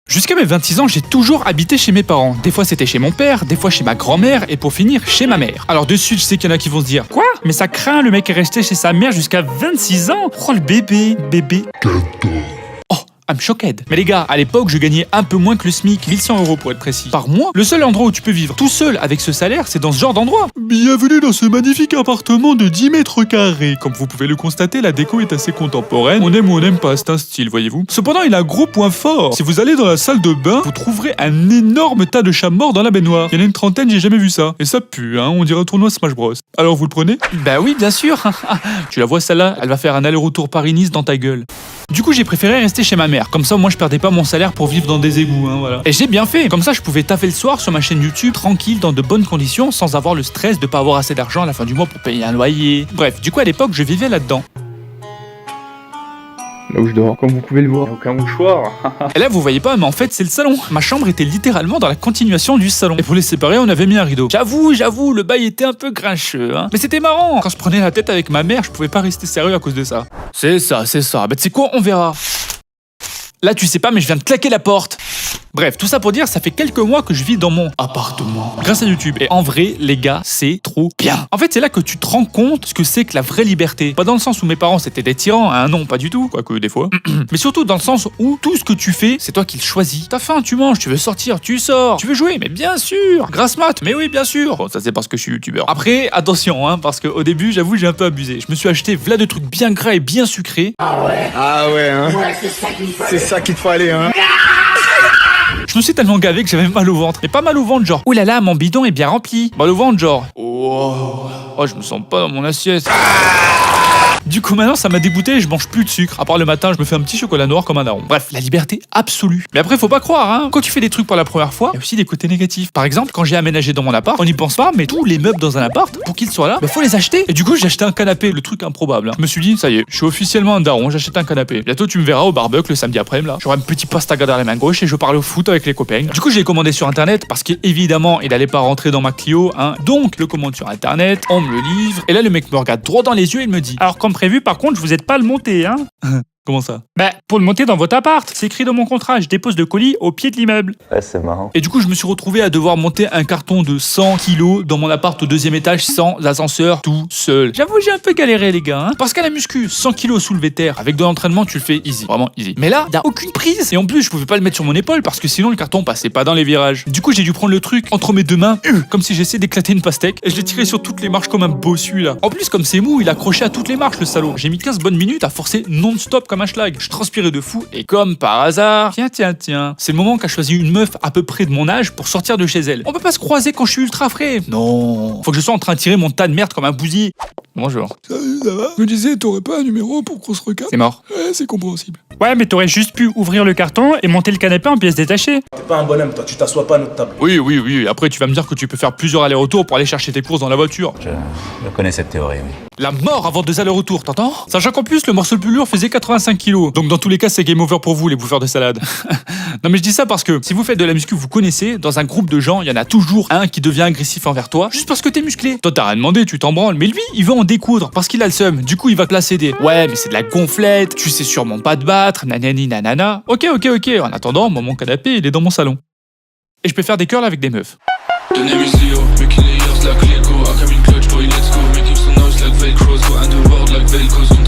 Jusqu'à mes 26 ans, j'ai toujours habité chez mes parents. Des fois c'était chez mon père, des fois chez ma grand-mère et pour finir chez ma mère. Alors de suite, je sais qu'il y en a qui vont se dire « Quoi ? Mais ça craint, le mec est resté chez sa mère jusqu'à 26 ans ? Oh le bébé. Oh, I'm shocked. Mais les gars, à l'époque, je gagnais un peu moins que le SMIC, 1100 € pour être précis. Par mois, le seul endroit où tu peux vivre tout seul avec ce salaire, c'est dans ce genre d'endroit. Bienvenue dans ce magnifique appartement de 10 mètres carrés. Comme vous pouvez le constater, la déco est assez contemporaine. On aime ou on n'aime pas, c'est un style, voyez-vous. Cependant, il a un gros point fort. Si vous allez dans la salle de bain, vous trouverez un énorme tas de chats morts dans la baignoire. Il y en a une trentaine, j'ai jamais vu ça. Et ça pue, hein, on dirait un tournoi Smash Bros. Alors vous le prenez ? Bah oui, bien sûr. Tu la vois celle-là, elle va faire un aller-retour Paris-Nice dans ta gueule. Du coup, j'ai préféré rester chez ma mère. Comme ça, moi, je perdais pas mon salaire pour vivre dans des égouts, hein, voilà. Et j'ai bien fait. Comme ça, je pouvais taffer le soir sur ma chaîne YouTube, tranquille, dans de bonnes conditions, sans avoir le stress de pas avoir assez d'argent à la fin du mois pour payer un loyer. Bref, du coup, à l'époque, je vivais là-dedans. Là où je dors, comme vous pouvez le voir, il n'y a aucun mouchoir. Et là, vous voyez pas, mais en fait, c'est le salon. Ma chambre était littéralement dans la continuation du salon. Et pour les séparer, on avait mis un rideau. J'avoue, le bail était un peu grincheux, hein. Mais c'était marrant. Quand je prenais la tête avec ma mère, je pouvais pas rester sérieux à cause de ça. C'est ça. Bah, tu sais quoi, on verra. Là, tu sais pas, mais je viens de claquer la porte. Bref, tout ça pour dire, ça fait quelques mois que je vis dans mon appartement grâce à YouTube. Et en vrai, les gars, c'est trop bien. En fait, c'est là que tu te rends compte ce que c'est que la vraie liberté. Pas dans le sens où mes parents c'était des tyrans, hein, non, pas du tout, quoique des fois. Mais surtout dans le sens où tout ce que tu fais, c'est toi qui le choisis. T'as faim, tu manges, tu veux sortir, tu sors. Tu veux jouer, mais bien sûr. Grasse mat, mais oui, bien sûr. Bon, ça c'est parce que je suis youtubeur. Après, attention, hein, parce qu'au début, j'avoue, j'ai un peu abusé. Je me suis acheté v'là de trucs bien gras et bien sucrés. Ah ouais, hein. Ouais, c'est ça qu'il te faut aller, hein. Je me suis tellement gavé que j'avais mal au ventre. Et pas mal au ventre, genre, oh là là, mon bidon est bien rempli. Mal au ventre, genre, oh, je me sens pas dans mon assiette. Du coup, maintenant, ça m'a dégoûté et je mange plus de sucre. À part le matin, je me fais un petit chocolat noir comme un daron. Bref, la liberté absolue. Mais après, faut pas croire, hein. Quand tu fais des trucs pour la première fois, il y a aussi des côtés négatifs. Par exemple, quand j'ai aménagé dans mon appart, on n'y pense pas, mais tous les meubles dans un appart, pour qu'ils soient là, faut les acheter. Et du coup, j'ai acheté un canapé, le truc improbable, hein. Je me suis dit, ça y est, je suis officiellement un daron, j'achète un canapé. Bientôt, tu me verras au barbecue le samedi après-midi, là. J'aurai un petit pastaga dans la main gauche et je parle au foot avec les copains. Du coup, j'ai commandé sur internet parce qu'évidemment, il allait pas rentrer dans ma Clio, hein. Donc, le commande sur internet, on me le livre. Et là, le mec me regarde droit dans les yeux et il me dit, alors, comme prévu, par contre, vous êtes pas le monter, hein. Comment ça ? Bah, pour le monter dans votre appart. C'est écrit dans mon contrat, je dépose le colis au pied de l'immeuble. Ouais, c'est marrant. Et du coup, je me suis retrouvé à devoir monter un carton de 100 kilos dans mon appart au 2e étage sans ascenseur, tout seul. J'avoue, j'ai un peu galéré, les gars, hein. Parce qu'à la muscu, 100 kilos soulevé terre, avec de l'entraînement, tu le fais easy. Vraiment easy. Mais là, y a aucune prise. Et en plus, je pouvais pas le mettre sur mon épaule parce que sinon, le carton passait pas dans les virages. Du coup, j'ai dû prendre le truc entre mes deux mains, comme si j'essayais d'éclater une pastèque. Et je l'ai tiré sur toutes les marches comme un bossu, là. En plus, comme c'est mou, il accrochait à toutes les marches, le salaud. J'ai mis 15 bonnes minutes à forcer non-stop comme un schlag. Je transpirais de fou et comme par hasard, tiens, c'est le moment qu'a choisi une meuf à peu près de mon âge pour sortir de chez elle. On peut pas se croiser quand je suis ultra frais. Non, faut que je sois en train de tirer mon tas de merde comme un bousier. Bonjour. Salut, ça va ? Je me disais, t'aurais pas un numéro pour qu'on se recapte ? C'est mort. Ouais, c'est compréhensible. Ouais, mais t'aurais juste pu ouvrir le carton et monter le canapé en pièces détachées. T'es pas un bonhomme, toi, tu t'assois pas à notre table. Oui. Après, tu vas me dire que tu peux faire plusieurs allers-retours pour aller chercher tes courses dans la voiture. Je connais cette théorie, oui. La mort avant 2 allers-retours, t'entends ? Sachant qu'en plus, le morceau le plus lourd faisait 85 kilos. Donc dans tous les cas, c'est game over pour vous, les bouffeurs de salade. Non mais je dis ça parce que si vous faites de la muscu, vous connaissez, dans un groupe de gens, il y en a toujours un qui devient agressif envers toi, juste parce que t'es musclé. Toi, t'as rien demandé, tu t'en branles. Mais lui, il veut en découdre, parce qu'il a le seum. Du coup, il va classer des « Ouais, mais c'est de la gonflette, tu sais sûrement pas te battre, nanani nanana. » Ok. En attendant, moi, mon canapé, il est dans mon salon. Et je peux faire des curls avec des meufs. The name is Leo, making the years like Lego. I come in clutch, boy, let's go. Making some noise like Velcro, go underworld like Velcro.